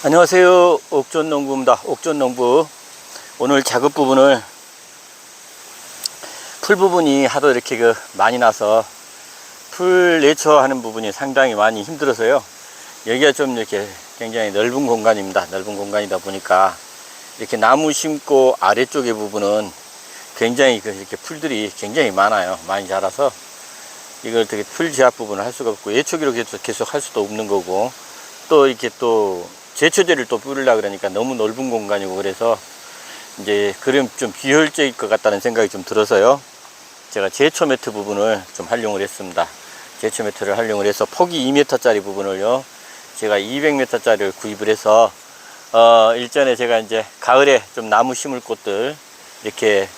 안녕하세요. 옥존농부입니다. 옥존농부. 오늘 작업 부분을 풀 부분이 하도 이렇게 많이 나서 풀 내초하는 부분이 상당히 많이 힘들어서요. 여기가 좀 이렇게 굉장히 넓은 공간입니다. 넓은 공간이다 보니까 이렇게 나무 심고 아래쪽의 부분은 굉장히 이렇게 풀들이 굉장히 많아요. 많이 자라서 이걸 되게 풀 제압 부분을 할 수가 없고 예초기로 계속 할 수도 없는 거고, 또 이렇게 또 제초제를 또 뿌리려고 그러니까 너무 넓은 공간이고, 그래서 이제 그럼 좀 비효율적일 것 같다는 생각이 좀 들어서요. 제가 제초 매트 부분을 좀 활용을 했습니다. 제초 매트를 활용을 해서 폭이 2m 짜리 부분을요, 제가 200m 짜리를 구입을 해서 일전에 제가 이제 가을에 좀 나무 심을 곳들 이렇게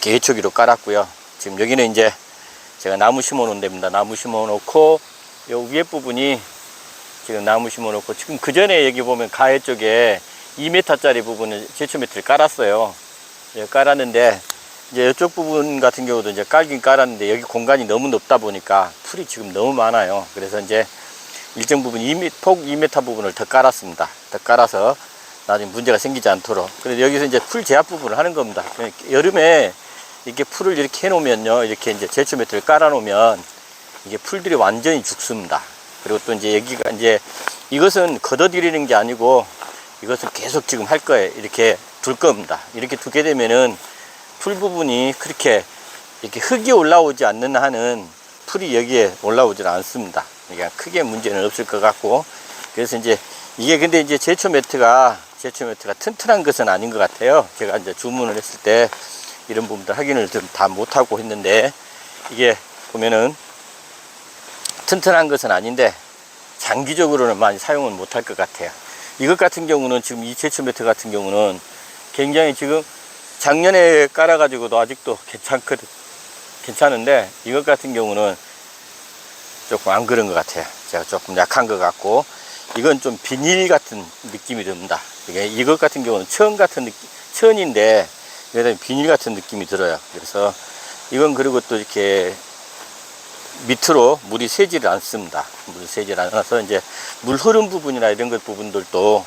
예초기로 깔았고요. 지금 여기는 이제 제가 나무 심어 놓은 데입니다. 나무 심어 놓고 요 위에 부분이 지금 나무 심어 놓고, 지금 그 전에 여기 보면 가해 쪽에 2m 짜리 부분을 제초 매트를 깔았어요. 깔았는데 이제 이쪽 부분 같은 경우도 이제 깔긴 깔았는데 여기 공간이 너무 넓다 보니까 풀이 지금 너무 많아요. 그래서 이제 일정 부분 폭 2m 부분을 더 깔았습니다. 더 깔아서 나중에 문제가 생기지 않도록. 그래서 여기서 이제 풀 제압 부분을 하는 겁니다. 여름에 이렇게 풀을 이렇게 해 놓으면요, 이렇게 이제 제초 매트를 깔아 놓으면 이게 풀들이 완전히 죽습니다. 그리고 또 이제 여기가 이제 이것은 걷어들이는 게 아니고 이것은 계속 지금 할 거예요. 이렇게 둘 겁니다. 이렇게 두게 되면은 풀 부분이 그렇게 이렇게 흙이 올라오지 않는 한은 풀이 여기에 올라오질 않습니다. 그러니까 크게 문제는 없을 것 같고, 그래서 이제 이게 근데 이제 제초 매트가 튼튼한 것은 아닌 것 같아요. 제가 이제 주문을 했을 때 이런 부분들 확인을 좀 다 못하고 했는데, 이게 보면은 튼튼한 것은 아닌데 장기적으로는 많이 사용은 못할 것 같아요. 이것 같은 경우는 지금 이 제초 매트 같은 경우는 굉장히 지금 작년에 깔아 가지고도 아직도 괜찮은데 이것 같은 경우는 조금 안 그런 것 같아요. 제가 조금 약한 것 같고, 이건 좀 비닐 같은 느낌이 듭니다. 이것 같은 경우는 천인데 이게 비닐 같은 느낌이 들어요. 그래서 이건, 그리고 또 이렇게 밑으로 물이 새지를 않습니다. 물이 새질 않아서 이제 물 흐름 부분이나 이런 것 부분들도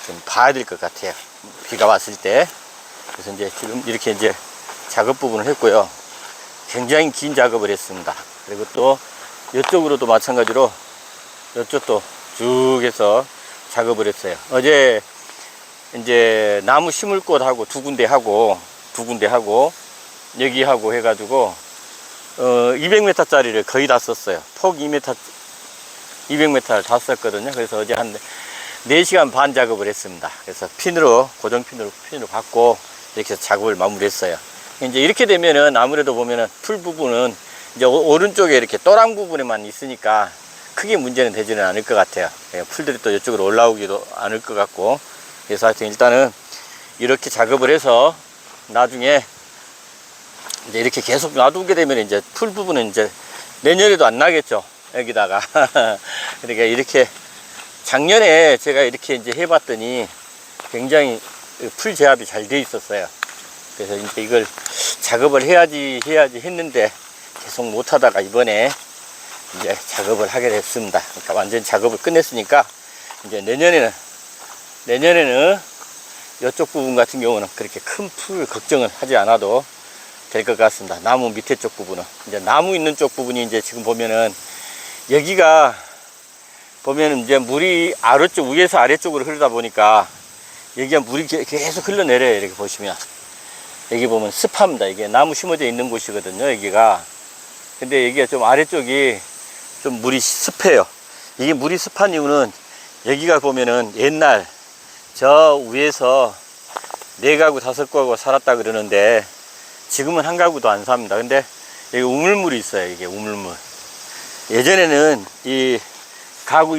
좀 봐야 될 것 같아요. 비가 왔을 때. 그래서 이제 지금 이렇게 이제 작업 부분을 했고요. 굉장히 긴 작업을 했습니다. 그리고 또 이쪽으로도 마찬가지로 이쪽도 쭉 해서 작업을 했어요. 어제 이제 나무 심을 곳하고 두 군데 하고 여기하고 해가지고 200m 짜리를 거의 다 썼어요. 폭 200m를 다 썼거든요. 그래서 어제 한 4시간 반 작업을 했습니다. 그래서 고정 핀으로 받고 이렇게 작업을 마무리했어요. 이제 이렇게 되면은 아무래도 보면은 풀 부분은 이제 오른쪽에 이렇게 또랑 부분에만 있으니까 크게 문제는 되지는 않을 것 같아요. 풀들이 또 이쪽으로 올라오기도 않을 것 같고, 그래서 하여튼 일단은 이렇게 작업을 해서 나중에 이제 이렇게 계속 놔두게 되면 이제 풀 부분은 이제 내년에도 안 나겠죠. 여기다가. 그러니까 이렇게 작년에 제가 이렇게 이제 해봤더니 굉장히 풀 제압이 잘 돼 있었어요. 그래서 이제 이걸 작업을 해야지 했는데 계속 못 하다가 이번에 이제 작업을 하게 됐습니다. 그러니까 완전히 작업을 끝냈으니까 이제 내년에는 이쪽 부분 같은 경우는 그렇게 큰 풀 걱정을 하지 않아도 될 것 같습니다. 나무 밑에 쪽 부분은 이제 나무 있는 쪽 부분이 이제 지금 보면은 여기가 보면은 이제 물이 아래쪽 위에서 아래쪽으로 흐르다 보니까 여기가 물이 계속 흘러내려요. 이렇게 보시면 여기 보면 습합니다. 이게 나무 심어져 있는 곳이거든요, 여기가. 근데 여기가 좀 아래쪽이 좀 물이 습해요. 이게 물이 습한 이유는 여기가 보면은 옛날 저 위에서 4가구 5가구 살았다 그러는데 지금은 한 가구도 안 삽니다. 근데 여기 우물물이 있어요. 이게 우물물. 예전에는 이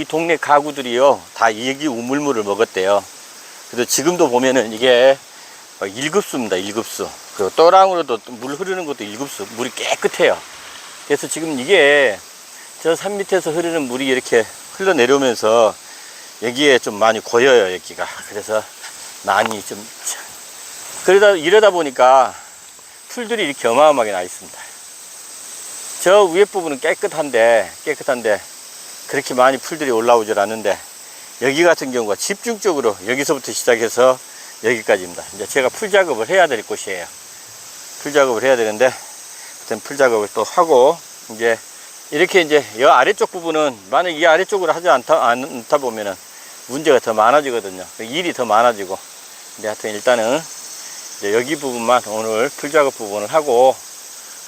동네 가구들이요, 다 여기 우물물을 먹었대요. 그래서 지금도 보면은 이게 1급수입니다. 1급수. 그리고 또랑으로도 물 흐르는 것도 1급수. 물이 깨끗해요. 그래서 지금 이게 저 산 밑에서 흐르는 물이 이렇게 흘러내려오면서 여기에 좀 많이 고여요, 여기가. 그래서 많이 좀 이러다 보니까 풀들이 이렇게 어마어마하게 나 있습니다. 저 위에 부분은 깨끗한데 그렇게 많이 풀들이 올라오질 않는데 여기 같은 경우가 집중적으로 여기서부터 시작해서 여기까지입니다. 이제 제가 풀 작업을 해야 될 곳이에요. 풀 작업을 해야 되는데, 하여튼 풀 작업을 또 하고, 이제 이렇게 이제 이 아래쪽 부분은 만약 이 아래쪽으로 하지 않다 보면은 문제가 더 많아지거든요. 일이 더 많아지고. 근데 하여튼 일단은 이제 여기 부분만 오늘 풀 작업 부분을 하고,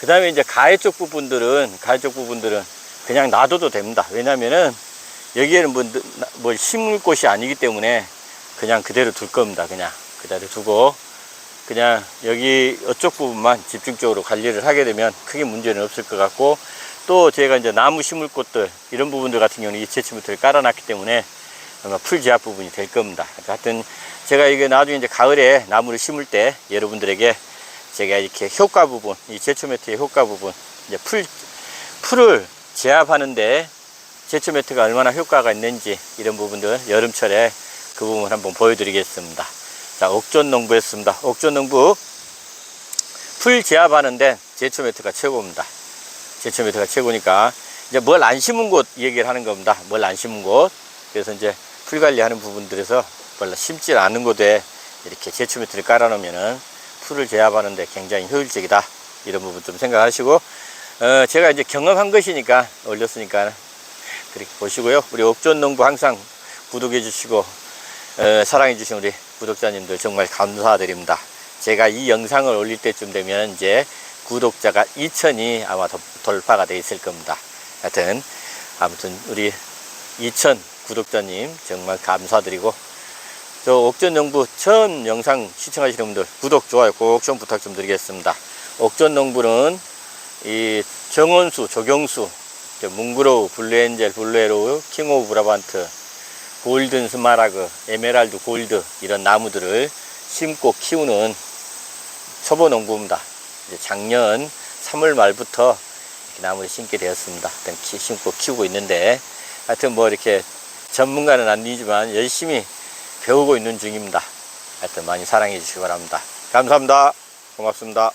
그 다음에 이제 가해 쪽 부분들은 그냥 놔둬도 됩니다. 왜냐면은 여기에는 뭘 심을 곳이 아니기 때문에 그냥 그대로 둘 겁니다. 그냥 그대로 두고, 그냥 여기 이쪽 부분만 집중적으로 관리를 하게 되면 크게 문제는 없을 것 같고, 또 제가 이제 나무 심을 곳들, 이런 부분들 같은 경우는 이 제초매트를 깔아놨기 때문에 아마 풀 제압 부분이 될 겁니다. 하여튼 제가 이게 나중에 이제 가을에 나무를 심을 때 여러분들에게 제가 이렇게 효과 부분, 이 제초매트의 효과 부분, 이제 풀을 제압하는데 제초매트가 얼마나 효과가 있는지, 이런 부분들 여름철에 그 부분 한번 보여드리겠습니다. 자, 옥존농부였습니다. 옥존농부 풀 제압하는데 제초매트가 최고입니다. 제초매트가 최고니까 이제 뭘 안 심은 곳 얘기를 하는 겁니다. 뭘 안 심은 곳. 그래서 이제 풀 관리하는 부분들에서 뭘 심지 않은 곳에 이렇게 제초매트를 깔아 놓으면은 풀을 제압하는데 굉장히 효율적이다. 이런 부분 좀 생각하시고, 제가 이제 경험한 것이니까 올렸으니까 그렇게 보시고요. 우리 옥존농부 항상 구독해 주시고 사랑해 주신 우리 구독자님들 정말 감사드립니다. 제가 이 영상을 올릴 때쯤 되면 이제 구독자가 2000이 아마 돌파가 되어 있을 겁니다. 하여튼 아무튼 우리 2000 구독자님 정말 감사드리고, 저 옥존농부 처음 영상 시청하시는 분들 구독, 좋아요 꼭 좀 부탁 좀 드리겠습니다. 옥존농부는 이 정원수, 조경수, 뭉그로우, 블루엔젤, 블루에로우, 킹 오브 브라반트, 골든 스마라그, 에메랄드 골드, 이런 나무들을 심고 키우는 초보 농부입니다. 이제 작년 3월 말부터 이렇게 나무를 심게 되었습니다. 심고 키우고 있는데, 하여튼 뭐 이렇게 전문가는 아니지만 열심히 배우고 있는 중입니다. 하여튼 많이 사랑해 주시기 바랍니다. 감사합니다. 고맙습니다.